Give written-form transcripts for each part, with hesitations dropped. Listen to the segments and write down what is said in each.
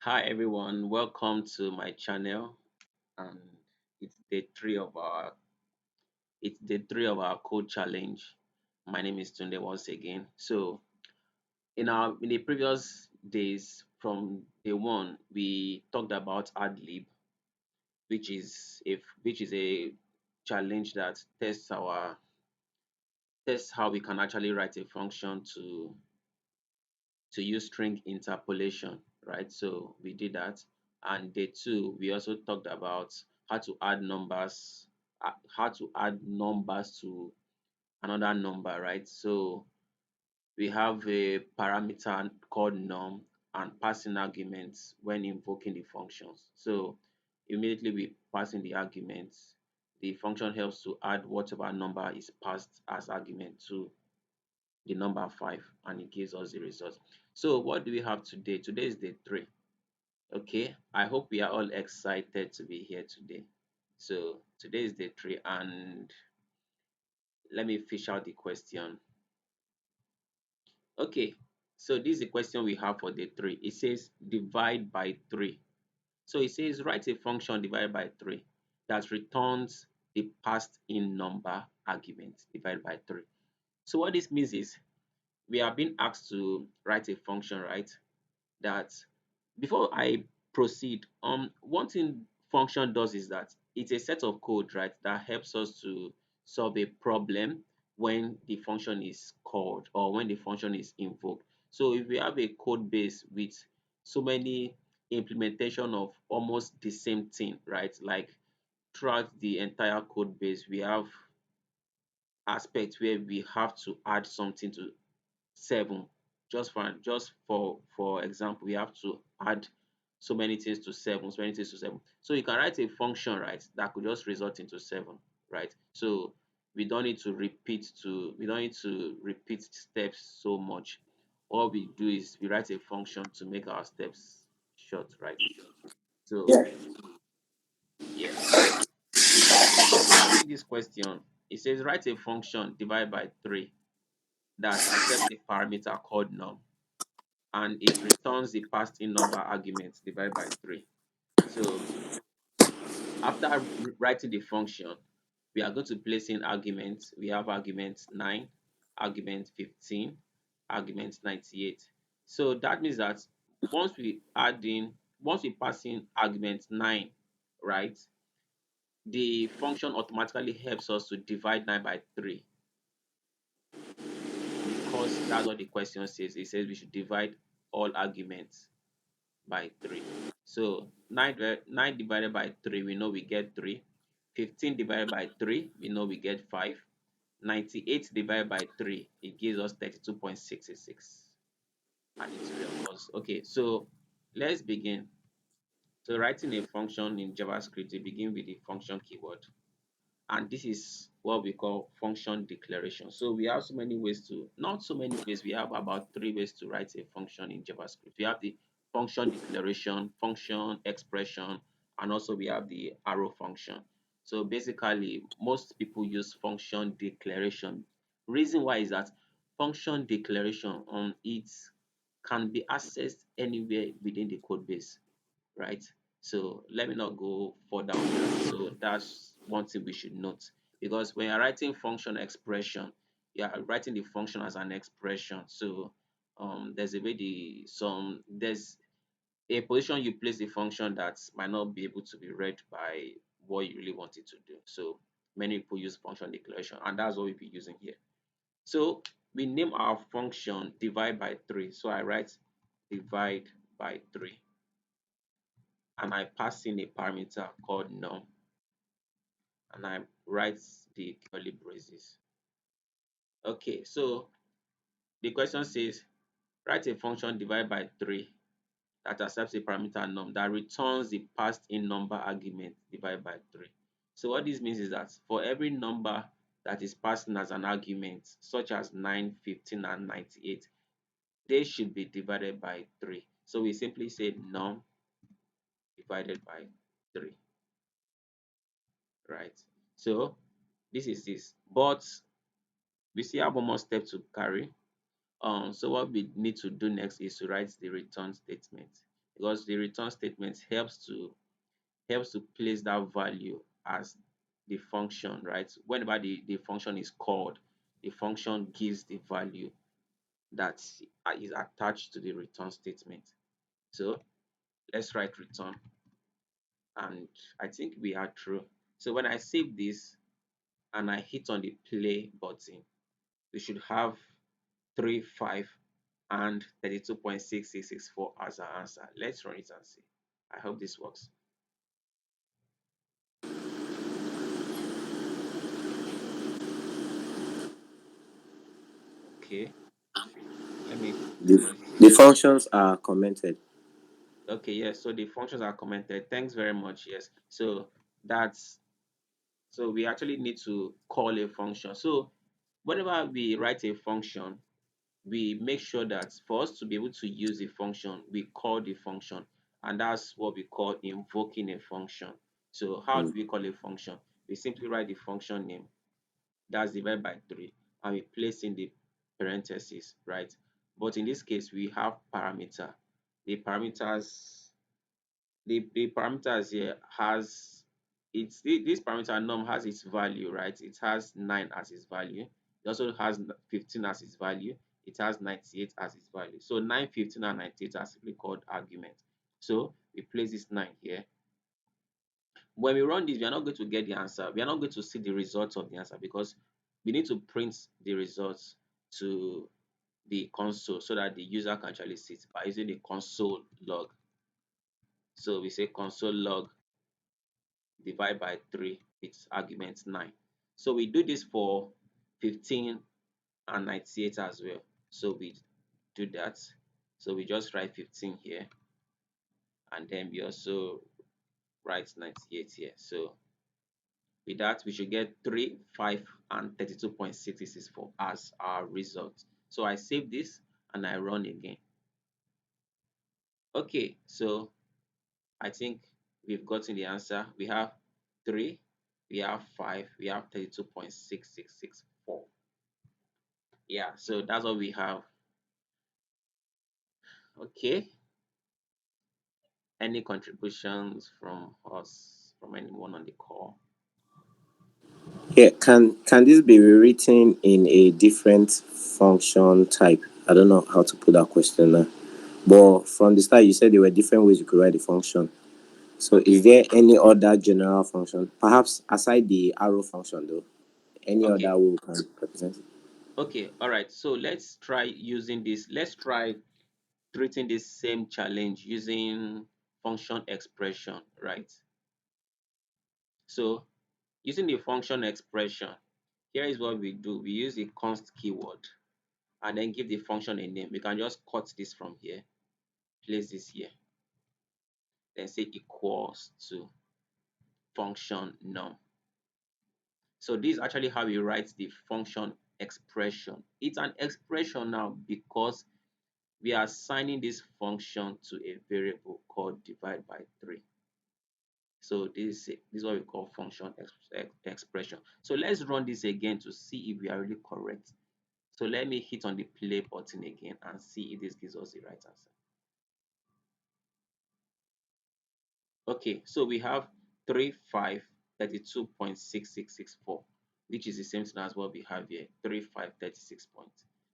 Hi everyone, welcome to my channel. And it's day 3 of our code challenge. My name is Tunde once again. So in the previous days from day 1, we talked about AdLib, which is a challenge that tests how we can actually write a function to use string interpolation, right? So we did that. And day 2, we also talked about how to add numbers to another number, right? So we have a parameter called num and passing arguments when invoking the functions. So immediately we pass in the arguments, the function helps to add whatever number is passed as argument to the number 5 and it gives us the result. So what do we have today? Today is day 3. Okay, I hope we are all excited to be here today. So today is day 3 and let me fish out the question. Okay, so this is the question we have for day 3. It says divide by 3. So it says write a function divided by 3 that returns the passed in number argument divided by 3. So what this means is we are being asked to write a function, right? That before I proceed, one thing function does is that it's a set of code, right, that helps us to solve a problem when the function is called or when the function is invoked. So if we have a code base with so many implementation of almost the same thing, right, like throughout the entire code base, we have aspects where we have to add something to 7. Just for example, we have to add so many things to 7, so many things to 7. So you can write a function, right, that could just result into 7, right? So we don't need to repeat steps so much. All we do is we write a function to make our steps short, right? So yeah, if you read this question, it says write a function divided by 3 that accepts a parameter called num and it returns the passed in number argument divided by 3. So after writing the function, we are going to place in arguments. We have argument 9, argument 15, argument 98. So that means that once we add in, once we pass in argument 9, right, the function automatically helps us to divide 9 by 3 because that's what the question says. It says we should divide all arguments by 3. So 9 divided by 3, we know we get 3. 15 divided by 3, we know we get 5. 98 divided by 3, it gives us 32.66. And it's real course. Okay, so let's begin. So writing a function in JavaScript, we begin with the function keyword. And this is what we call function declaration. So we have so many ways to, not so many ways, we have about 3 ways to write a function in JavaScript. We have the function declaration, function expression, and also we have the arrow function. So basically, most people use function declaration. Reason why is that function declaration on it can be accessed anywhere within the code base, right? So let me not go further on that. So that's one thing we should note because when you're writing function expression, you are writing the function as an expression. So there's a way there's a position you place the function that might not be able to be read by what you really want it to do. So many people use function declaration, and that's what we'll be using here. So we name our function divide by 3. So I write divide by 3 and I pass in a parameter called num and I write the curly braces. Okay, so the question says write a function divided by 3 that accepts a parameter num that returns the passed in number argument divided by 3. So what this means is that for every number that is passed in as an argument, such as 9, 15, and 98, they should be divided by 3. So we simply say num divided by 3, right? So this is this. But we still have one more step to carry. So what we need to do next is to write the return statement. because the return statement helps to place that value as the function, right? Whenever the function is called, the function gives the value that is attached to the return statement. So let's write return, and I think we are true. So when I save this and I hit on the play button, we should have 3, 5, and 32.6664 as our answer. Let's run it and see. I hope this works. Okay, let me The, run it the again. functions are commented. Okay, yes. So the functions are commented. Thanks very much. Yes. So that's so we actually need to call a function. So whenever we write a function, we make sure that for us to be able to use a function, we call the function, and that's what we call invoking a function. So how do Mm. we call a function? We simply write the function name, that's divided by 3, and we place in the parentheses, right? But in this case, we have parameter. The parameters the parameters here has this parameter num has its value, right? It has 9 as its value. It also has 15 as its value. It has 98 as its value. So 9, 15, and 98 are simply called arguments. So we place this 9 here. When we run this, we are not going to get the answer. We are not going to see the results of the answer because we need to print the results to the console so that the user can actually see it by using the console log. So we say console log divide by 3 with argument 9. So we do this for 15 and 98 as well. So we do that. So we just write 15 here, and then we also write 98 here. So with that, we should get 3, 5, and 32.664 as our result. So I save this and I run again. Okay, so I think we've gotten the answer. We have 3, we have 5, we have 32.6664. Yeah, so that's what we have. Okay, any contributions from us, from anyone on the call? Yeah, can this be rewritten in a different function type? I don't know how to put that question now. But from the start, you said there were different ways you could write the function. So is Okay, there any other general function, perhaps aside the arrow function though? Any okay, other way we can represent it? okay, all right. So let's try using this. Let's try treating this same challenge using function expression, right? So using the function expression, here is what we do. We use the const keyword and then give the function a name. We can just cut this from here, place this here, then say equals to function num. So this is actually how we write the function expression. It's an expression now because we are assigning this function to a variable called divide by 3. So this is what we call function expression. So let's run this again to see if we are really correct. So let me hit on the play button again and see if this gives us the right answer. Okay, so we have 3, 5, 32.6664, which is the same thing as what we have here. 3, 5,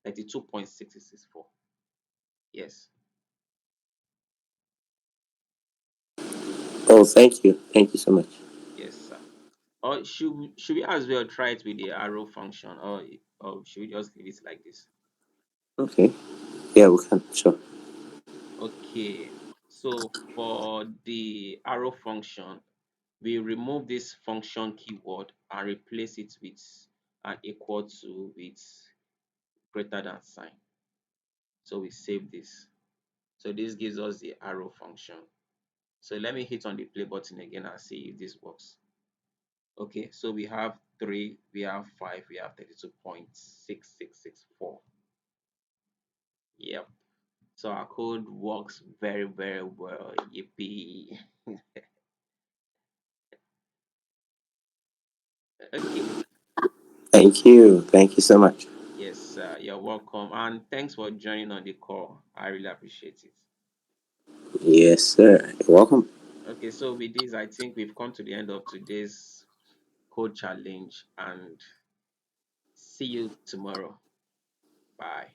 32.6664. Yes, Oh, thank you. Thank you so much. yes, sir. Or should we as well try it with the arrow function, or should we just leave it like this? Okay. Yeah, we can. Sure. Okay, so for the arrow function, we remove this function keyword and replace it with an equal to with greater than sign. So we save this. So this gives us the arrow function. So let me hit on the play button again and see if this works. Okay, so we have 3, we have 5, we have 32.6664. Yep. So our code works very, very well. Yippee. Okay. Thank you. Thank you so much. Yes, you're welcome. And thanks for joining on the call. I really appreciate it. Yes, sir. You're welcome. Okay, so with this, I think we've come to the end of today's code challenge and see you tomorrow. Bye.